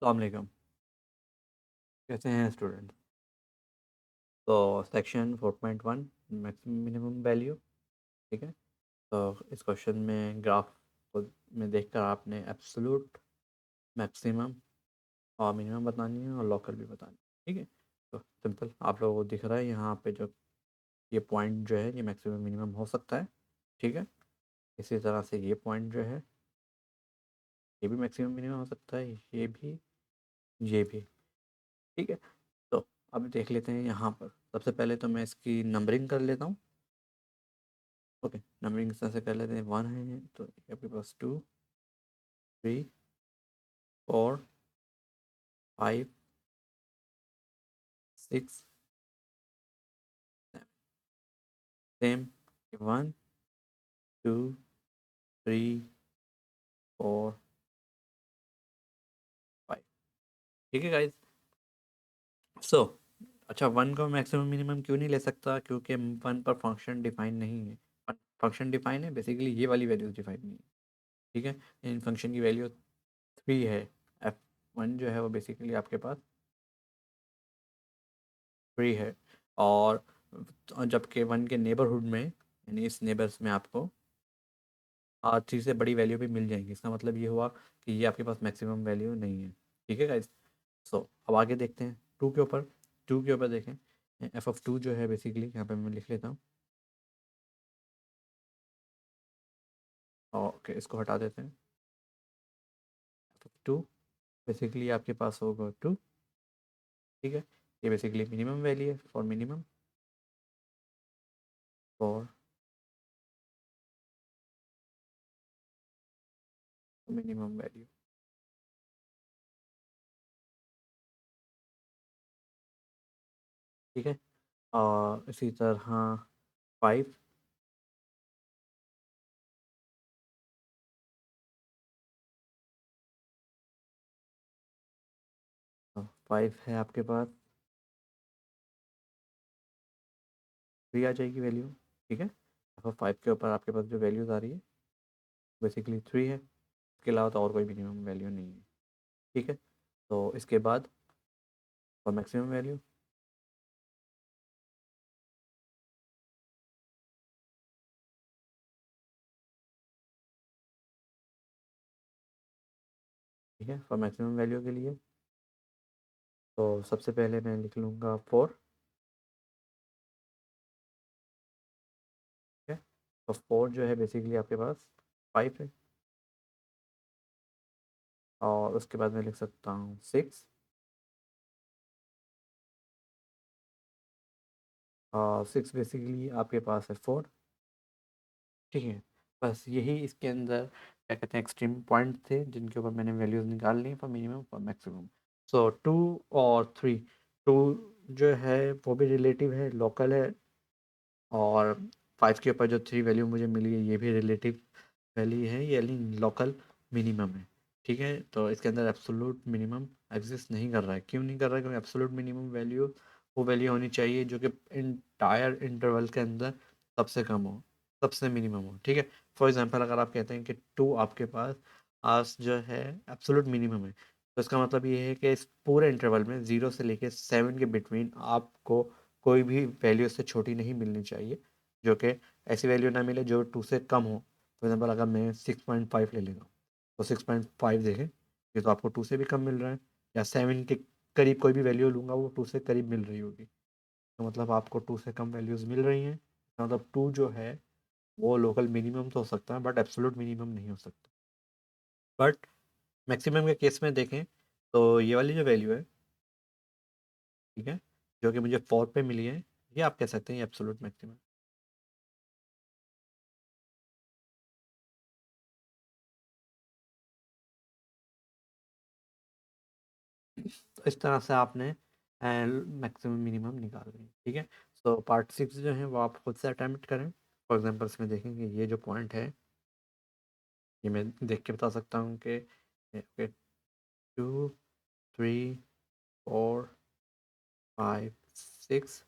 अस्सलाम वालेकुम। कैसे हैं स्टूडेंट? तो सेक्शन 4.1 मैक्सिमम मिनिमम वैल्यू। ठीक है। तो इस क्वेश्चन में ग्राफ को में देखकर आपने एब्सोल्यूट, मैक्सिमम और मिनिमम बतानी है और लोकल भी बतानी है। ठीक है। तो सिंपल आप लोगों को दिख रहा है यहाँ पे जो ये पॉइंट जो है ये मैक्सिमम मिनिमम हो सकता है। ठीक है। इसी तरह से ये पॉइंट जो है ये भी मैक्सिमम मिनिमम हो सकता है, ये भी, ये भी। ठीक है। तो अब देख लेते हैं यहाँ पर। सबसे पहले तो मैं इसकी नंबरिंग कर लेता हूँ। ओके, नंबरिंग इस तरह से कर लेते हैं। वन है तो आपके पास two, three, four, five, six, same, one, two, three, four, five. ठीक है गाइज। सो अच्छा, वन को मैक्सिमम मिनिमम क्यों नहीं ले सकता? क्योंकि वन पर फंक्शन डिफाइन नहीं है। फंक्शन डिफाइन है, बेसिकली ये वाली वैल्यूज डिफाइन नहीं है। ठीक है। इन फंक्शन की वैल्यू थ्री है। एफ वन जो है वो बेसिकली आपके पास थ्री है। और जबकि वन के नेबरहुड में, यानी इस नेबर्स में आपको थ्री से बड़ी वैल्यू भी मिल जाएंगी। इसका मतलब ये हुआ कि ये आपके पास मैक्सिमम वैल्यू नहीं है। ठीक है गाइस। सो अब आगे देखते हैं टू के ऊपर। टू के ऊपर देखें, एफ ऑफ टू जो है बेसिकली यहाँ पे मैं लिख लेता हूँ। ओके, इसको हटा देते हैं। एफ ऑफ टू बेसिकली आपके पास होगा टू। ठीक है। ये बेसिकली मिनिमम वैल्यू है for minimum, for minimum value. ठीक है। और इसी तरह फाइव। फाइव है आपके पास, थ्री आ जाएगी वैल्यू। ठीक है। अब फाइव के ऊपर आपके पास जो वैल्यूज़ आ रही है बेसिकली थ्री है। इसके अलावा तो और कोई मिनिमम वैल्यू नहीं है। ठीक है। तो इसके बाद और मैक्सिमम वैल्यू। ठीक है। फॉर मैक्सिमम वैल्यू के लिए तो सबसे पहले मैं लिख लूँगा फोर। ठीक है। तो फोर जो है बेसिकली आपके पास फाइव है। और उसके बाद मैं लिख सकता हूँ सिक्स। और सिक्स बेसिकली आपके पास है फोर। ठीक है। बस यही इसके अंदर क्या कहते हैं एक्सट्रीम पॉइंट थे जिनके ऊपर मैंने वैल्यूज़ निकाल ली for minimum for maximum. So two और थ्री, टू जो है वो भी रिलेटिव है, लोकल है। और फाइव के ऊपर जो थ्री वैल्यू मुझे मिली है ये भी रिलेटिव वैल्यू है, ये लोकल मिनिमम है। ठीक है। तो इसके अंदर एब्सोलूट मिनिमम एग्जिस्ट नहीं कर रहा है। क्यों नहीं कर रहा है? क्योंकि एब्सोलूट मिनिमम वैल्यू वो वैल्यू होनी चाहिए जो कि इंटायर इंटरवल के अंदर सबसे कम हो, सबसे मिनिमम हो। ठीक है। फॉर एग्जांपल अगर आप कहते हैं कि टू आपके पास आज जो है एब्सोलूट मिनिमम है, तो इसका मतलब ये है कि इस पूरे इंटरवल में जीरो से लेके सेवन के बिटवीन आपको कोई भी वैल्यू से छोटी नहीं मिलनी चाहिए, जो कि ऐसी वैल्यू ना मिले जो टू से कम हो। फॉर एग्जांपल अगर मैं 6.5 ले लेता हूँ तो 6.5 देखें, ये तो आपको टू से भी कम मिल रहा है। या सेवन के करीब कोई भी वैल्यू लूँगा वो टू से करीब मिल रही होगी, तो मतलब आपको टू से कम वैल्यूज़ मिल रही हैं। तो मतलब टू जो है वो लोकल मिनिमम तो हो सकता है बट एब्सोलूट मिनिमम नहीं हो सकता। बट मैक्सिमम के केस में देखें तो ये वाली जो वैल्यू है, ठीक है, जो कि मुझे फोर पे मिली है, ये आप कह सकते हैं एब्सोलूट मैक्सिमम। तो इस तरह से आपने मैक्सिमम मिनिमम निकाल ली। ठीक है। सो पार्ट सिक्स जो है वो आप खुद से अटैम्प्ट करें। फॉर एग्जाम्पल इसमें देखेंगे ये जो पॉइंट है ये मैं देख के बता सकता हूँ कि two, three, four, five, six.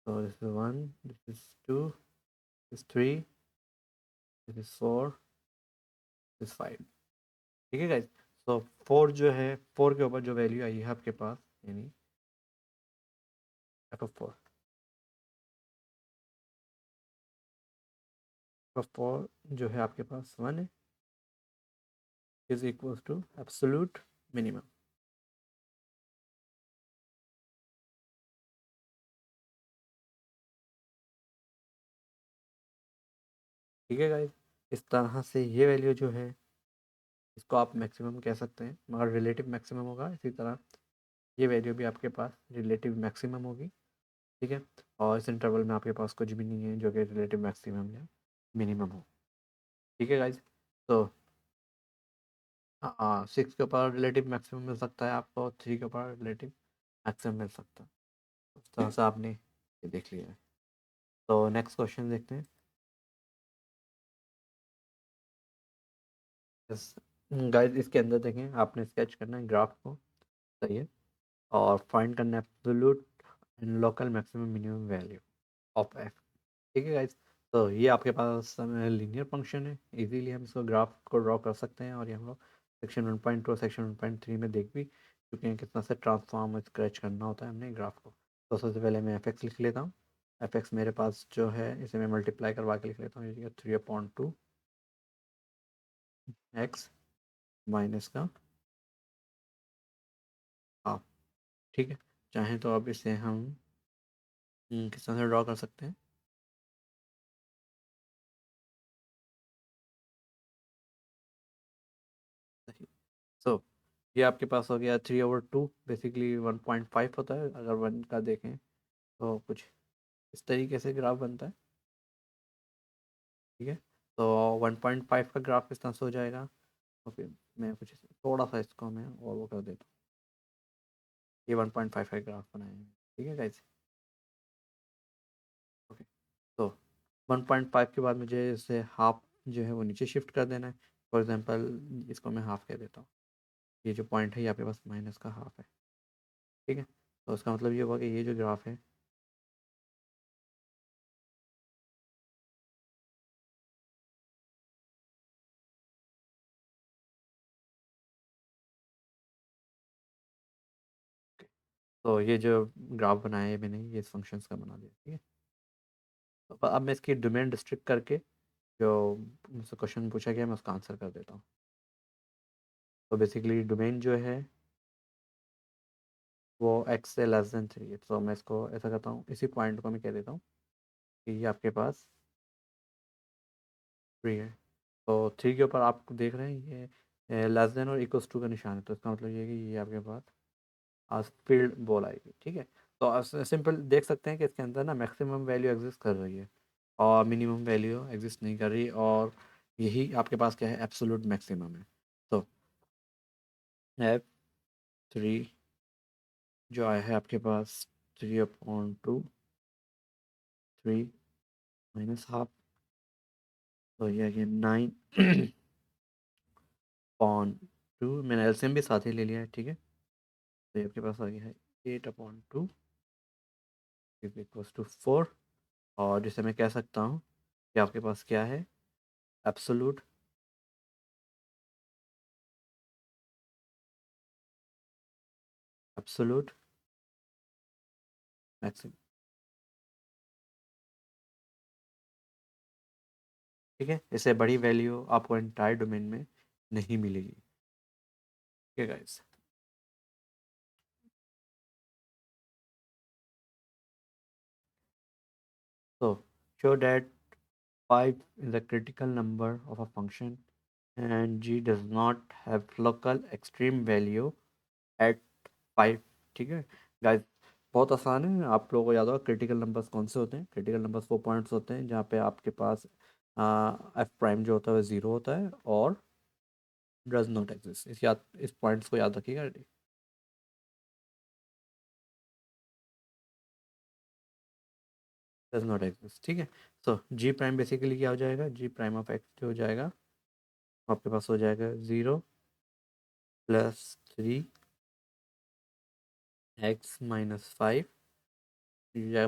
So this is one, this is two, this is three, this is four, this is five। ठीक है गाइज। तो 4 जो है, 4 के ऊपर जो वैल्यू आई है आपके पास, यानी f4 जो है आपके पास 1 है, is equal to absolute minimum. ठीक है गाइस, इस तरह से ये वैल्यू जो है इसको आप मैक्सिमम कह सकते हैं, मगर रिलेटिव मैक्सिमम होगा। इसी तरह ये वैल्यू भी आपके पास रिलेटिव मैक्सिमम होगी। ठीक है, और इस इंटरवल में आपके पास कुछ भी नहीं है जो कि रिलेटिव मैक्सिमम या मिनिमम हो। ठीक है गाइज, तो हाँ, 6 के ऊपर रिलेटिव मैक्सिमम मिल सकता है आपको, 3 के ऊपर रिलेटिव मैक्सिमम मिल सकता है। उस तरह से आपने ये देख लिया है। तो नेक्स्ट क्वेश्चन देखते हैं। गाइज इसके अंदर देखें, आपने स्केच करना है ग्राफ को, सही है, और फाइंड करना है absolute and local maximum minimum value of F. ठीक है गाइज, तो ये आपके पास लीनियर फंक्शन है, इजीली हम इसको ग्राफ को ड्रॉ कर सकते हैं। और ये हम लोग सेक्शन 1.2 और सेक्शन 1.3 में देख भी चुके हैं कितना से ट्रांसफॉर्म स्क्रैच करना होता है हमने ग्राफ को। तो सबसे पहले मैं एफ एक्स लिख लेता हूँ। एफ एक्स मेरे पास जो है इसे मैं मल्टीप्लाई करवा के लिख लेता हूँ, ये 3/2 एक्स माइनस का हाफ। ठीक है, चाहें तो अब इसे हम किस तरह से ड्रॉ कर सकते हैं। सो ये आपके पास हो गया 3/2, बेसिकली 1.5 होता है अगर 1 का देखें तो कुछ इस तरीके से ग्राफ बनता है। ठीक है, तो 1.5 का ग्राफ इस तरह से हो जाएगा। ओके, मैं कुछ थोड़ा सा इसको मैं और वो कर देता हूँ। ये 1.5 का ग्राफ बनाएंगे। ठीक है गाइस, ओके, तो 1.5 के बाद मुझे इसे हाफ जो है वो नीचे शिफ्ट कर देना है। फॉर एग्जांपल इसको मैं हाफ कह देता हूँ। ये जो पॉइंट है ये आपके पास माइनस का हाफ है। ठीक है, तो इसका मतलब ये हुआ कि ये जो ग्राफ है, तो ये जो ग्राफ बनाया है मैंने ये इस फंक्शंस का बना दिया। ठीक है, तो अब मैं इसकी डोमेन डिस्ट्रिक्ट करके जो मुझसे क्वेश्चन पूछा गया मैं उसका आंसर कर देता हूँ। तो बेसिकली डोमेन जो है वो एक्स से लेस देन 3 है, तो मैं इसको ऐसा करता हूँ, इसी पॉइंट को मैं कह देता हूँ कि ये आपके पास 3 है। तो 3 के ऊपर आप देख रहे हैं ये लेस देन और इक्वल्स टू का निशान है, तो इसका मतलब ये है कि ये आपके पास आज फील्ड बॉल आएगी। ठीक है, तो सिंपल देख सकते हैं कि इसके अंदर ना मैक्सिमम वैल्यू एग्जिस्ट कर रही है और मिनिमम वैल्यू एग्जिस्ट नहीं कर रही, और यही आपके पास क्या है, एब्सोल्यूट मैक्सिमम है। तो F3 जो आया है आपके पास 3/2, 3 माइनस हाफ, तो ये आ गया 9/2। मैंने एलसीएम भी साथ ही ले लिया है। ठीक है, तो ये आपके पास आ गया है 8/2 इज इक्वल्स टू 4। और जिसे मैं कह सकता हूँ कि आपके पास क्या है, एब्सोल्यूट एब्सोल्यूट मैक्सिमम। ठीक है, इससे बड़ी वैल्यू आपको एंटायर डोमेन में नहीं मिलेगी। ठीक है guys, so show that 5 is a critical number of a function and g does not have local extreme value at 5। ठीक है गाइस, बहुत आसान है, आप लोगों को याद होगा क्रिटिकल नंबर्स कौन से होते हैं। क्रिटिकल नंबर्स वो पॉइंट्स होते हैं जहाँ पे आपके पास एफ प्राइम जो होता है वो ज़ीरो होता है और डज नॉट एग्जिस्ट। इस पॉइंट्स को याद रखिएगा। Does not exist. ठीक है, सो जी प्राइम बेसिकली क्या हो जाएगा, जी प्राइम ऑफ एक्स जो हो जाएगा आपके पास हो जाएगा 0 + 3 एक्स माइनस 5।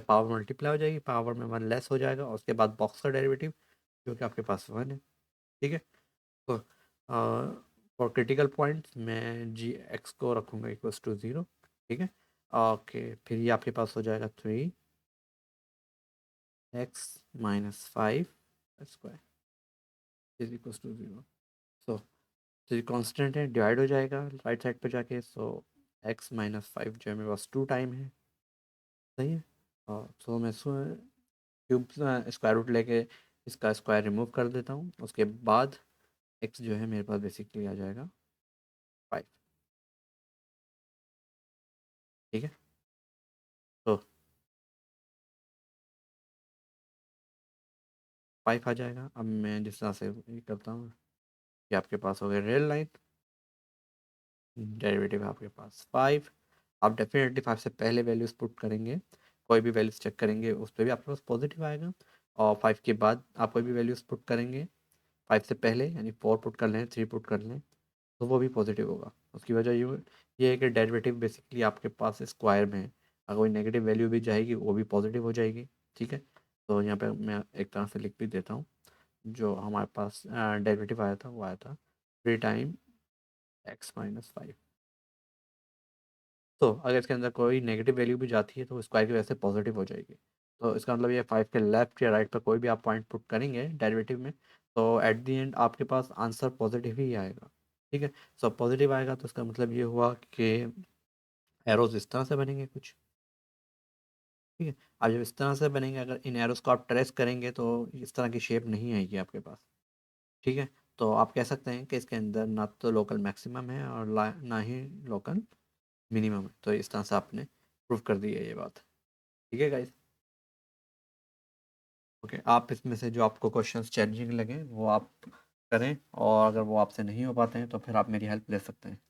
पावर मल्टीप्लाई हो जाएगी, पावर में 1 लेस हो जाएगा और उसके बाद बॉक्स का डेरिवेटिव जो कि आपके पास 1 है। ठीक है, तो फॉर क्रिटिकल पॉइंट्स मैं जी एक्स को रखूँगा इक्वल्स टू 0, ठीक है। ओके, फिर ये आपके पास हो जाएगा 3x minus 5 square is equals to 0। So तो ये कांस्टेंट है, डिवाइड हो जाएगा राइट साइड पे जाके। सो x माइनस 5 जो है मेरे पास 2 टाइम है, सही है। और सो मैं क्यूब स्क्वायर रूट लेके इसका स्क्वायर रिमूव कर देता हूँ। उसके बाद x जो है मेरे पास बेसिकली आ जाएगा 5, ठीक है। तो 5 आ जाएगा। अब मैं जिस तरह से ये करता हूँ, ये आपके पास हो गया रियल लाइन, डेरिवेटिव है आपके पास 5। आप डेफिनेटली 5 से पहले वैल्यूज पुट करेंगे, कोई भी वैल्यूज चेक करेंगे उस पर भी आपके पास पॉजिटिव आएगा। और 5 के बाद आप कोई भी वैल्यूज पुट करेंगे 5 से पहले, यानी 4 पुट कर लें, 3 पुट कर लें, तो वो भी पॉजिटिव होगा। उसकी वजह ये है कि डेरिवेटिव बेसिकली आपके पास स्क्वायर में है। अगर कोई नेगेटिव वैल्यू भी जाएगी वो भी पॉजिटिव हो जाएगी, ठीक है। तो यहाँ पे मैं एक तरह से लिख भी देता हूँ। जो हमारे पास डेरिवेटिव आया था वो आया था 3 टाइम x माइनस 5। तो अगर इसके अंदर कोई नेगेटिव वैल्यू भी जाती है तो स्क्वायर की वजह से पॉजिटिव हो जाएगी। तो इसका मतलब ये 5 के लेफ्ट या राइट पर कोई भी आप पॉइंट पुट करेंगे डेरिवेटिव में, तो एट द एंड आपके पास आंसर पॉजिटिव ही आएगा, ठीक है। सो पॉजिटिव आएगा तो इसका मतलब ये हुआ कि एरोज इस तरह से बनेंगे कुछ, ठीक है। अब जब इस तरह से बनेंगे, अगर इन एरोज को आप ट्रेस करेंगे तो इस तरह की शेप नहीं आएगी आपके पास, ठीक है। तो आप कह सकते हैं कि इसके अंदर ना तो लोकल मैक्सिमम है और ना ही लोकल मिनिमम है। तो इस तरह से आपने प्रूव कर दी है ये बात, ठीक है गाइस। ओके, आप इसमें से जो आपको क्वेश्चंस चैलेंजिंग लगे वो आप करें, और अगर वो आपसे नहीं हो पाते हैं तो फिर आप मेरी हेल्प ले सकते हैं।